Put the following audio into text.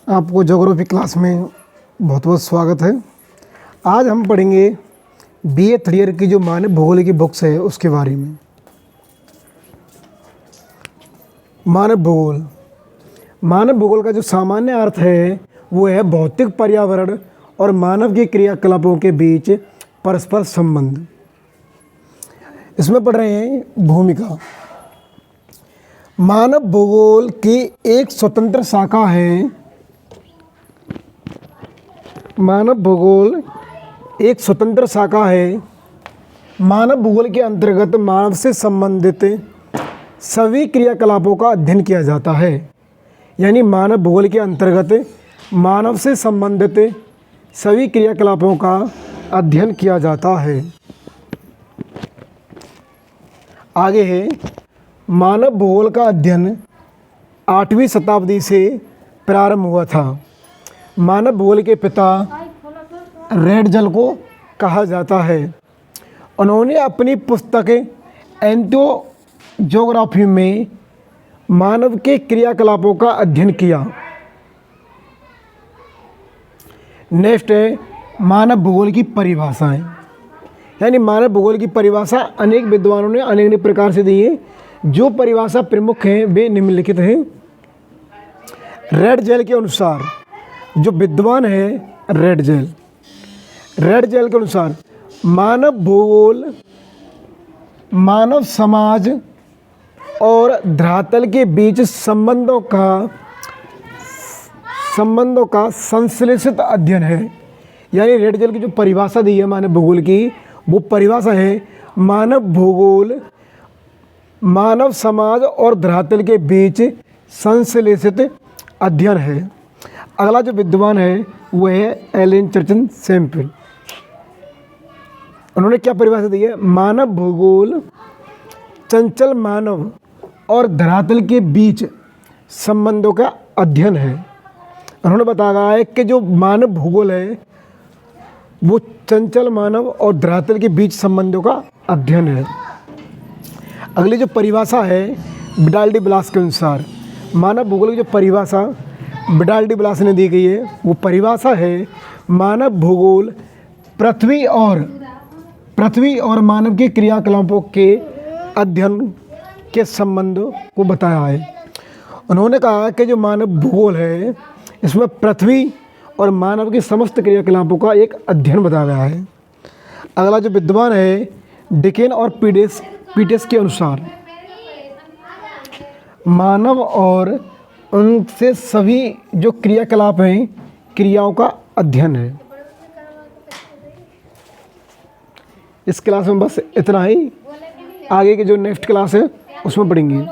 आपको geography class में बहुत बहुत स्वागत है। आज हम पढ़ेंगे बीए थर्ड ईयर की जो मानव भूगोल की बुक्स है उसके बारे में। मानव भूगोल का जो सामान्य अर्थ है वो है भौतिक पर्यावरण और मानव के क्रियाकलापों के बीच परस्पर संबंध। इसमें पढ़ रहे हैं भूमिका। मानव भूगोल की एक स्वतंत्र शाखा है। मानव भूगोल एक स्वतंत्र शाखा है। मानव भूगोल के अंतर्गत मानव से संबंधित सभी क्रियाकलापों का अध्ययन किया जाता है। यानी मानव भूगोल के अंतर्गत मानव से संबंधित सभी क्रियाकलापों का अध्ययन किया जाता है। आगे है मानव भूगोल का अध्ययन 8वीं शताब्दी से प्रारंभ हुआ था। मानव भूगोल के पिता रेडजल को कहा जाता है। उन्होंने अपनी पुस्तक एंथ्रोपोग्राफी में मानव के क्रियाकलापों का अध्ययन किया। नेक्स्ट है मानव भूगोल की परिभाषाएं। यानी मानव भूगोल की परिभाषा अनेक विद्वानों ने अनेक प्रकार से दी है। जो परिभाषा प्रमुख हैं वे निम्नलिखित हैं। रेडजल के अनुसार, जो विद्वान है रेडजल के अनुसार मानव भूगोल मानव समाज और धरातल के बीच संबंधों का संश्लेषित अध्ययन है। यानी रेडजल की जो परिभाषा दी है मानव भूगोल की, वो परिभाषा है मानव भूगोल मानव समाज और धरातल के बीच संश्लेषित अध्ययन है। अगला जो विद्वान है वह है एलन चर्चिल सैंपिल। उन्होंने क्या परिभाषा दी है? मानव भूगोल चंचल मानव और धरातल के बीच संबंधों का अध्ययन है। उन्होंने बताया है कि जो मानव भूगोल है वो चंचल मानव और धरातल के बीच संबंधों का अध्ययन है। अगली जो परिभाषा है विडाल डी ब्लास के अनुसार, मानव भूगोल की जो परिभाषा विडाल डी ब्लास ने दी गई है वो परिभाषा है मानव भूगोल पृथ्वी और मानव के क्रियाकलापों के अध्ययन के संबंध को बताया है। उन्होंने कहा कि जो मानव भूगोल है इसमें पृथ्वी और मानव के समस्त क्रियाकलापों का एक अध्ययन बताया गया है। अगला जो विद्वान है डिकेन और पीटेस के अनुसार मानव और उनसे सभी जो क्रियाकलाप हैं क्रियाओं का अध्ययन है। इस क्लास में बस इतना ही। आगे की जो नेक्स्ट क्लास है उसमें पढ़ेंगे।